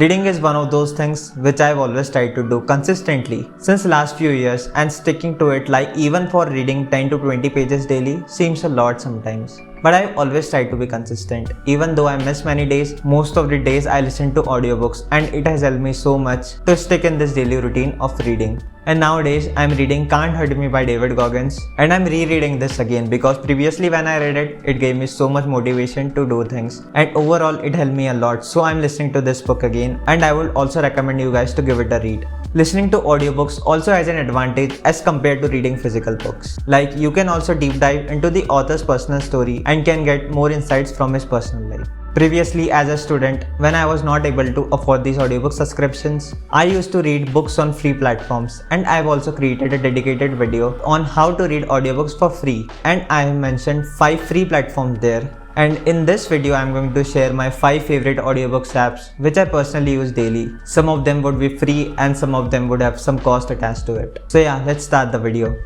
Reading is one of those things which I've always tried to do consistently since last few years, and sticking to it, like even for reading 10 to 20 pages daily, seems a lot sometimes. But I've always tried to be consistent. Even though I miss many days, most of the days I listen to audiobooks, and it has helped me so much to stick in this daily routine of reading. And nowadays I'm reading Can't Hurt Me by David Goggins, and I'm rereading this again because previously when I read it, it gave me so much motivation to do things, and overall it helped me a lot. So I'm listening to this book again, and I would also recommend you guys to give it a read. Listening to audiobooks also has an advantage as compared to reading physical books. Like, you can also deep dive into the author's personal story and can get more insights from his personal life. Previously, as a student, when I was not able to afford these audiobook subscriptions, I used to read books on free platforms, and I've also created a dedicated video on how to read audiobooks for free, and I have mentioned 5 free platforms there. And in this video, I'm going to share my 5 favorite audiobooks apps which I personally use daily. Some of them would be free and some of them would have some cost attached to it. So yeah, let's start the video.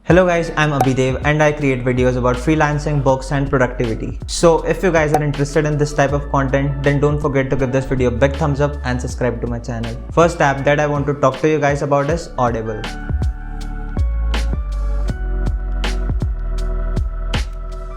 Hello guys, I'm Abhidev and I create videos about freelancing, books and productivity. So if you guys are interested in this type of content, then don't forget to give this video a big thumbs up and subscribe to my channel. First app that I want to talk to you guys about is Audible.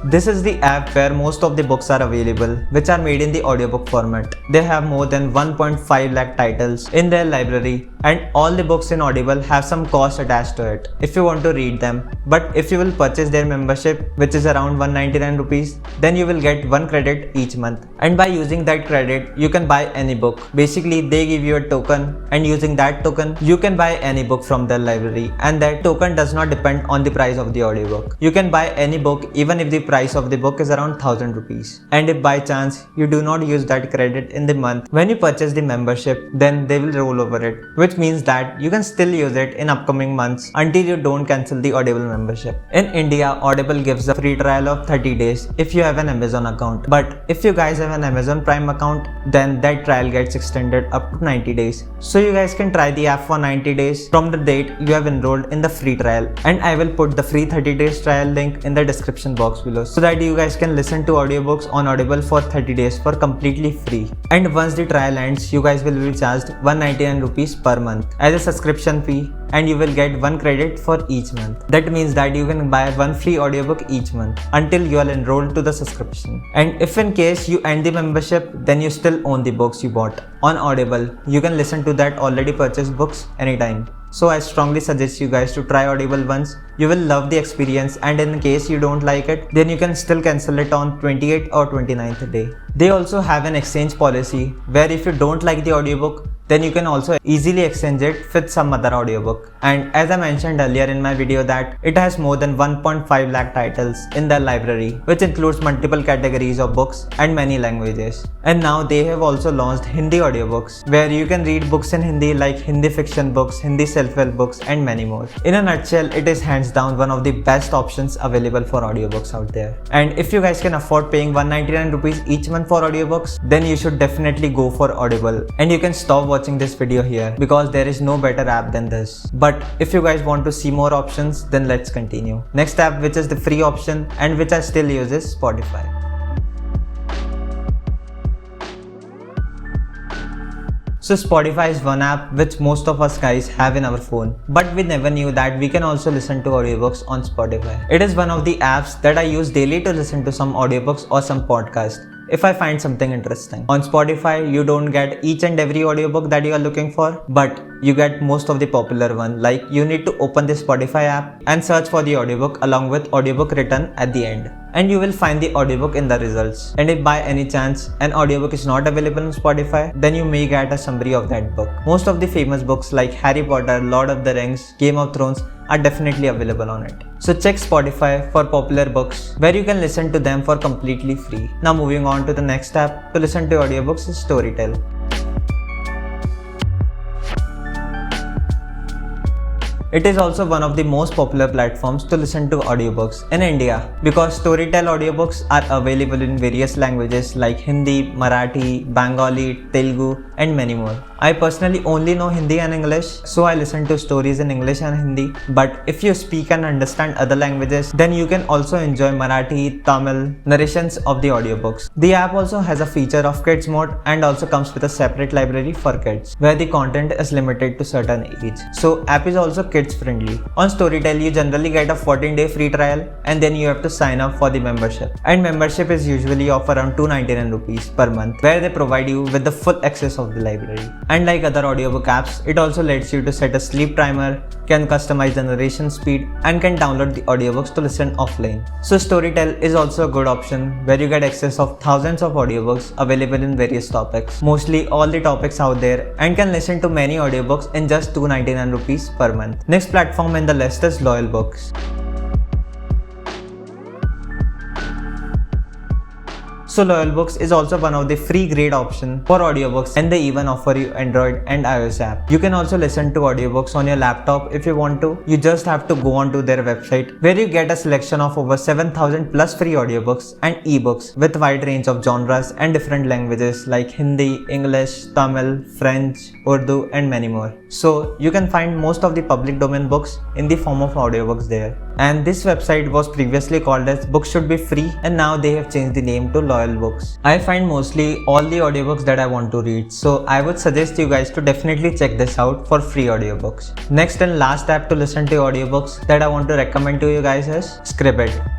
This is the app where most of the books are available, which are made in the audiobook format. They have more than 1.5 lakh titles in their library, and all the books in Audible have some cost attached to it if you want to read them. But if you will purchase their membership, which is around 199 rupees, then you will get 1 credit each month. And by using that credit, you can buy any book. Basically, they give you a token, and using that token, you can buy any book from their library, and that token does not depend on the price of the audiobook. You can buy any book even if the price of the book is around 1000 rupees. And if by chance you do not use that credit in the month when you purchase the membership, then they will roll over it, which means that you can still use it in upcoming months until you don't cancel the Audible membership. In India, Audible gives a free trial of 30 days if you have an Amazon account. But if you guys have an Amazon Prime account, then that trial gets extended up to 90 days. So you guys can try the app for 90 days from the date you have enrolled in the free trial. And I will put the free 30 days trial link in the description box below, so that you guys can listen to audiobooks on Audible for 30 days for completely free. And once the trial ends, you guys will be charged 199 rupees per month as a subscription fee, and you will get 1 credit for each month. That means that you can buy 1 free audiobook each month until you are enrolled to the subscription. And if in case you end the membership, then you still own the books you bought. On Audible, you can listen to that already purchased books anytime. So I strongly suggest you guys to try Audible once. You will love the experience, and in case you don't like it, then you can still cancel it on 28th or 29th day. They also have an exchange policy where if you don't like the audiobook, then you can also easily exchange it with some other audiobook. And as I mentioned earlier in my video that it has more than 1.5 lakh titles in their library, which includes multiple categories of books and many languages. And now they have also launched Hindi audiobooks, where you can read books in Hindi like Hindi fiction books, Hindi self-help books and many more. In a nutshell, it is hands down one of the best options available for audiobooks out there. And if you guys can afford paying 199 rupees each month for audiobooks, then you should definitely go for Audible. And you can stop watching this video here because there is no better app than this. But if you guys want to see more options, then let's continue. Next app, which is the free option and which I still use, is Spotify. So Spotify is one app which most of us guys have in our phone, but we never knew that we can also listen to audiobooks on Spotify. It is one of the apps that I use daily to listen to some audiobooks or some podcasts if I find something interesting. On Spotify, you don't get each and every audiobook that you are looking for, but you get most of the popular one. Like, you need to open the Spotify app and search for the audiobook along with audiobook written at the end, and you will find the audiobook in the results. And if by any chance an audiobook is not available on Spotify, then you may get a summary of that book. Most of the famous books like Harry Potter, Lord of the Rings, Game of Thrones are definitely available on it. So check Spotify for popular books where you can listen to them for completely free. Now moving on to the next app to listen to audiobooks is Storytel. It is also one of the most popular platforms to listen to audiobooks in India because Storytel audiobooks are available in various languages like Hindi, Marathi, Bengali, Telugu, and many more. I personally only know Hindi and English, so I listen to stories in English and Hindi. But if you speak and understand other languages, then you can also enjoy Marathi, Tamil narrations of the audiobooks. The app also has a feature of kids mode and also comes with a separate library for kids, where the content is limited to certain age. So app is also kids friendly. On Storytel, you generally get a 14-day free trial and then you have to sign up for the membership. And membership is usually of around 299 rupees per month, where they provide you with the full access of the library. And like other audiobook apps, it also lets you to set a sleep timer, can customize the narration speed, and can download the audiobooks to listen offline. So Storytel is also a good option where you get access of thousands of audiobooks available in various topics, mostly all the topics out there, and can listen to many audiobooks in just 299 rupees per month. Next platform in the list is Audiobooks. So Audiobooks is also one of the free great option for audiobooks, and they even offer you Android and iOS app. You can also listen to audiobooks on your laptop if you want to. You just have to go onto their website where you get a selection of over 7,000 plus free audiobooks and ebooks with wide range of genres and different languages like Hindi, English, Tamil, French, Urdu, and many more. So you can find most of the public domain books in the form of audiobooks there. And this website was previously called as Books Should Be Free, and now they have changed the name to Audiobooks. I find mostly all the audiobooks that I want to read, so I would suggest you guys to definitely check this out for free audiobooks. Next and last app to listen to audiobooks that I want to recommend to you guys is Scribd.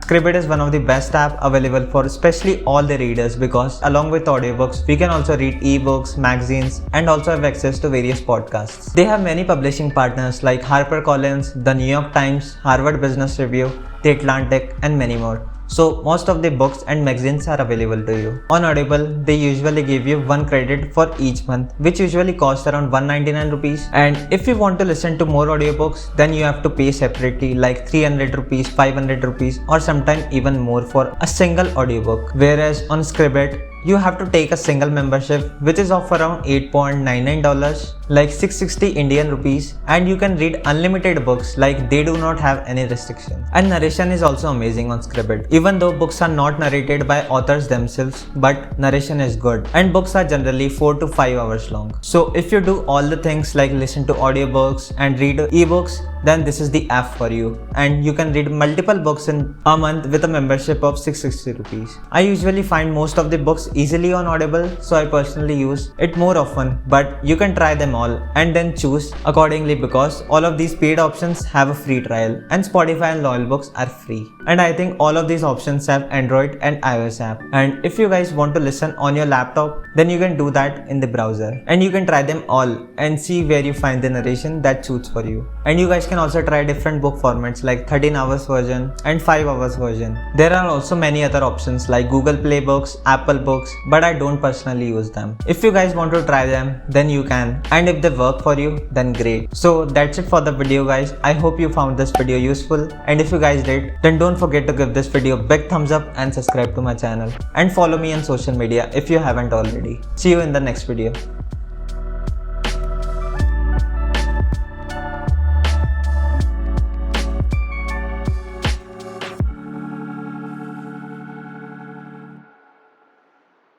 Scribd is one of the best apps available for especially all the readers because along with audiobooks, we can also read ebooks, magazines, and also have access to various podcasts. They have many publishing partners like HarperCollins, The New York Times, Harvard Business Review, The Atlantic, and many more. So most of the books and magazines are available to you. On Audible, they usually give you 1 credit for each month, which usually costs around 199 rupees. And if you want to listen to more audiobooks, then you have to pay separately like 300 rupees, 500 rupees, or sometimes even more for a single audiobook. Whereas on Scribd, you have to take a single membership which is of around $8.99 like 660 Indian rupees, and you can read unlimited books like they do not have any restrictions. And narration is also amazing on Scribd. Even though books are not narrated by authors themselves, but narration is good, and books are generally 4 to 5 hours long. So if you do all the things like listen to audiobooks and read ebooks, then this is the app for you, and you can read multiple books in a month with a membership of 660 rupees. I usually find most of the books easily on Audible, so I personally use it more often, but you can try them all and then choose accordingly because all of these paid options have a free trial, and Spotify and Audiobooks are free. And I think all of these options have Android and iOS app. And if you guys want to listen on your laptop, then you can do that in the browser, and you can try them all and see where you find the narration that suits for you. And you guys can also try different book formats like 13 hours version and 5 hours version. There are also many other options like Google Play Books, Apple Books, but I don't personally use them. If you guys want to try them, then you can, and if they work for you, then great. So that's it for the video guys. I hope you found this video useful, and if you guys did, then don't forget to give this video a big thumbs up and subscribe to my channel, and follow me on social media if you haven't already. See you in the next video.